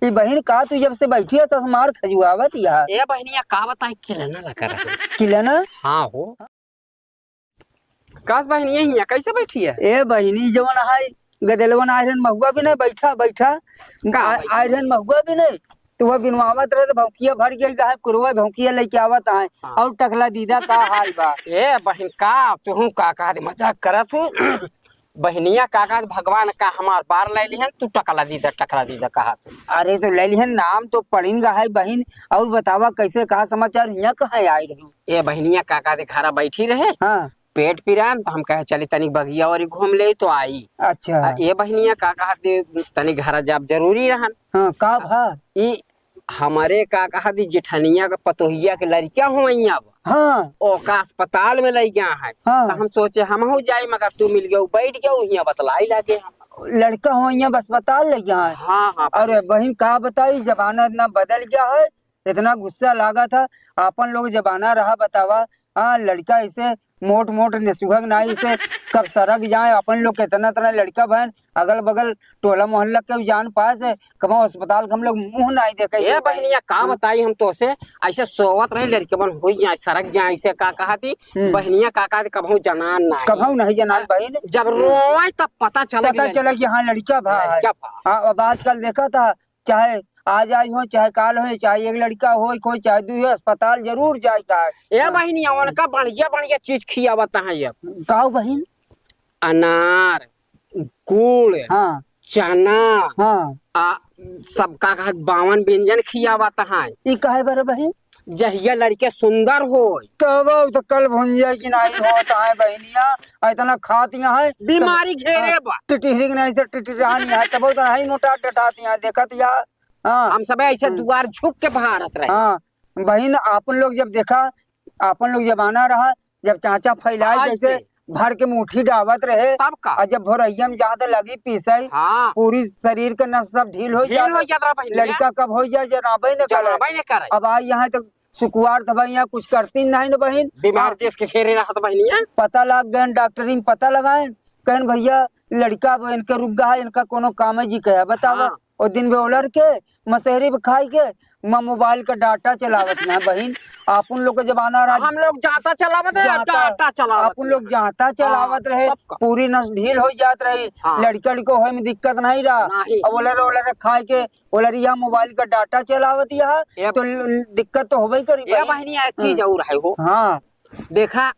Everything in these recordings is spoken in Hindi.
ये बहन का तू जब से बैठी है तो मार खजुआवत यार। ए बहनिया का बताई खिलना लगा रहा किलना हाँ हो काश बहन यही है कैसे बैठी है ए बहनी जवन है गदलवन आयरन महुआ भी नहीं बैठा बैठा का आयरन महुआ भी नहीं तो वह बिनवावत रहे तो भौंकिया भर गई है कुरवा भौंकिया लेके आवत है। हाँ। और टकला दीदा का हाल बा। ए बहन का तू का कहा मजाक करत हूँ बहनिया काका भगवान का हमार बार ले लिहन तू टकला दीदा कहा तू अरे तो ले लिहन नाम तो पढ़िन गा है बहन। और बतावा कैसे कहा समाचार यहाँ कहाँ आई रही। ए बहनिया काका दे घरा बैठी रहे हाँ पेट पिरान तो हम कहे चली तनी बगिया और घूम ले तो आई अच्छा ए बहनिया काका दे तनी घरा जाब जरूरी रहन हाँ का भा ई हमारे काका दी जेठनिया का पतोहिया के लड़किया हो हाँ ओ का अस्पताल में लई गया है हाँ। तो हम सोचे हम हो जाए मगर तू मिल गया बैठ गया यहाँ बतलाई लगे हम लड़का हो यहाँ अस्पताल ले गया है। हाँ हाँ अरे बहन का बताई जमाना इतना बदल गया है। इतना गुस्सा लगा था अपन लोग जमाना रहा बतावा। हाँ लड़का ऐसे मोट मोट निसुहग नाई से कब सरक जाए अपन लोग कितना तरह लड़का बहन अगल बगल टोला मोहल्ला के जान पास है कमा अस्पताल हम लोग मुंह नहीं देखे। ए बहनिया का बताई हम तो से ऐसे सोवत रहे लड़के बन हो जाए सरक जाए ऐसे का कहा थी बहनिया काका कबहू जनान ना कभू नहीं जनान बहन जब रोए तब पता चला कि हाँ लड़का भाई। हाँ अब आजकल देखा था चाहे आज आई हो चाहे काल हो चाहे एक लड़का हो कोई चाहे दू अस्पताल जरूर जाए। ए बहनिया उनका बढ़िया बढ़िया चीज खियावता है ये का बहन अनार गुड़ हाँ चना हाँ सबका 52 व्यंजन खियावता है ये काहे बारे बहन जहिया लड़के सुंदर हो तब तो कल भुंजिया की नहीं होता है बहनिया इतना खातियां है बीमारी घेरे बा टिटहरी की नहीं से टिटरानी है तब तो नहीं मोटा टटाती है देखत यार। हाँ हम सब ऐसे दुआर झुक के भारत रहे हाँ बहन अपन लोग जब देखा अपन लोग जमाना रहा जब चाचा फैलाए जैसे भर के मुट्ठी डावत रहे तब का और जब भोरैया में ज्यादा लगी पीसाई हाँ पूरी शरीर के नस सब ढील हो जाता लड़का कब हो जाए जनाबे न करे। अब आई यहाँ तो सुकुआर था भाई यहाँ कुछ करती नहीं न बहन बीमार देश के घेरे रहा था बहनिया पता लग गए डॉक्टरी में पता लगाए कहन भैया लड़का इनके रुक गया है इनका कोनो काम है जी कहे बतावा। हाँ। और दिन में उलर के मशहरी खाई के मोबाइल का डाटा चलावत है बहन। अपन लोग का जमाना रहा हम लोग जाता चलावत डाटा चलावत अपन लोग जाता चलावत रहे पूरी नस ढील हो जात रही। लड़का को होए में दिक्कत नहीं रहा अब ओलर खाए के ओलरिया मोबाइल का डाटा चलावत यह तो दिक्कत तो होबे करी बहनिया एक चीज और है हो हाँ देखा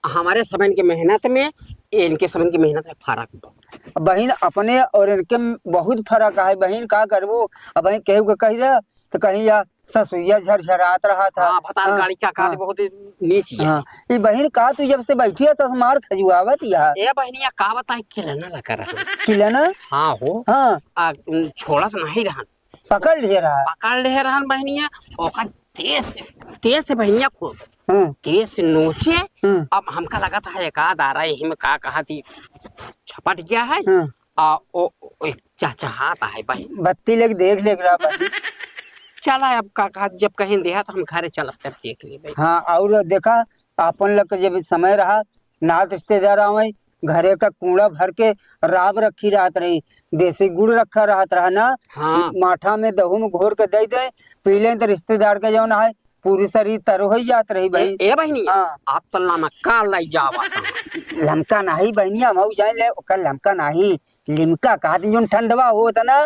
हमारे समय की मेहनत में इनके समय की मेहनत में फर्क बहन अपने और इनके बहुत फर्क है बहन का करबो अब बहन केहू के कही दे तो कहीं या ससुइया झरझरात रहा था। हाँ, गाड़ी का हाँ, बहुत नीच हाँ। ये बहन का तू जब से बैठी है तो मार खजुआवत यार। ए बहनिया का बताई खिलना लगा रहा खिलना हाँ हो हाँ छोड़ा से नहीं रहन पकड़ ले रहा बहनिया ओकर तेज से बहनिया को तेज से नोचे। अब हमका लगा था एक आध आ रहा है यही में का कहा थी छपट गया है ओ चाचा हाथ है बहन बत्ती लेके देख ले रहा चला अब का जब कहीं दिया तो हम घरे चल तब देख ले। हाँ और देखा अपन लोग जब समय रहा नात रिश्तेदार आवे घरे का कूड़ा भर के राब रखी रहत रही देसी गुड़ रखा रहत रहा ना। हाँ। माठा में दहू में घोर के दे दे पी ले तो रिश्तेदार का जौन है पूरी शरीर तरो हो जात रही भाई। ए बहनी आप तो लमका लाई जावा लमका नहीं बहनिया हम जान ले ओकर लमका नहीं लिमका कहा दिन ठंडवा होता ना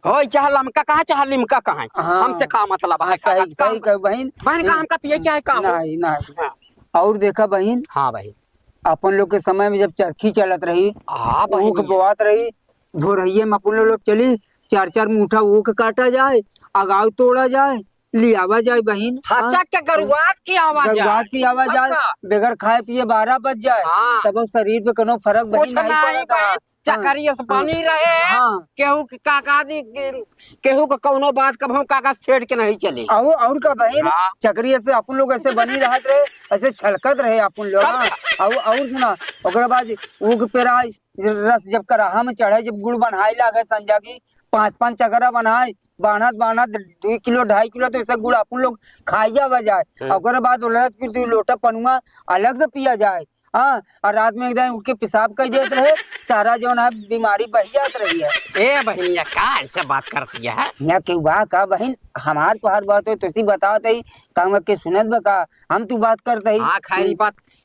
हो चाहे लमका कहा चाहे लिमका कहा हमसे का मतलब है सही बहन बहन का हमका पिए क्या है का नहीं नहीं और देखा बहन हाँ बहन अपन लोग के समय में जब चरखी चलत रही ऊख बोआत रही भोरहिये में अपन लोग चली 4-4 मुठा ऊख काटा जाए अगाव तोड़ा जाए लियावा जाए बहन के गरुआत की आवाज आए बगैर खाए पिए 12 बज जाए तब शरीर पे कोनो फर्क बहन नहीं पड़ता चकरिया से पानी रहे केहू काका दी केहू का कोनो बात कभू काका छेड़ के नहीं चले और का बहन चकरिया से अपन लोग ऐसे बनी रहत रहे ऐसे छलकत रहे अपन लोग और सुना ओकरा बाद ऊख पेराई रस जब कराहा में चढ़े जब गुड़ बनाए लागे संजा की 5-5 चकरा बनाए बानत 2 किलो 2.5 किलो तो ऐसा गुड़ अपन लोग खाइया जाए और बाद लोटा पनुआ अलग से पिया जाए हाँ और रात में एकदम उठ के पेशाब कर देते रहे, सारा जो है बीमारी बह जात रही है। ए बहनिया का ऐसे बात करती है? या क्यों बा का बहन, हमार तो हर बात हो तुसी बतावत ही, काम के सुनत बका, हम तू बात करते ही। हाँ खैर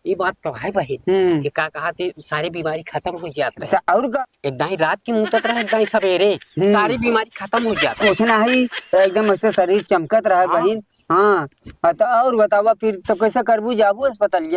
ये बात तो है बहन कि का कहा थी सारी बीमारी खत्म हो जात रहे। और का एकदम ही रात की मुँह तक रहे, एकदम ही सवेरे सारी बीमारी खत्म हो जात कुछ नहीं, एकदम ऐसे शरीर चमकत रहा बहन। हाँ और बतावा फिर तो कैसे करबू, जाबू अस्पताल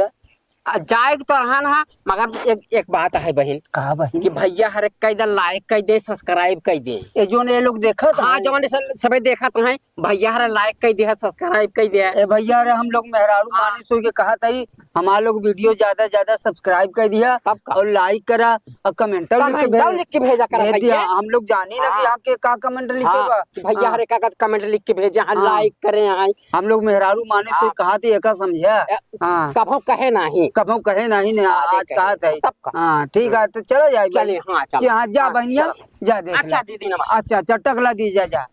जाए तो रहा ना, मगर एक बात है बहन। कहा बहन? कि भैया हर एक कई दे, लाइक कई दे, सब्सक्राइब कई दे। ये जो ने लोग देखा था, हाँ जवान सबे देखा तो है, भैया हर लाइक कई दे, सब्सक्राइब कई दे। ए भैया रे हम लोग मेहरारू मानिस हो के कहा था ही, हमारा लोग वीडियो ज्यादा सब्सक्राइब कर दिया और लाइक करा और कमेंट लिख के भेजा करा भैया। हम लोग जानी ना कि यहाँ के का कमेंट लिखे बा। भैया हर एक कमेंट लिख के भेजे, लाइक करे। हम लोग मेहरारू मानिस हो कहा थे, एक समझा। हाँ कभो कहे नहीं, कभो कहे नहीं ने, आज कहा था। हाँ ठीक है, तो चलो जाए। चलिए। हाँ जा बहनिया, जा देख। अच्छा दीदी नमस्ते। अच्छा टकला दी जा।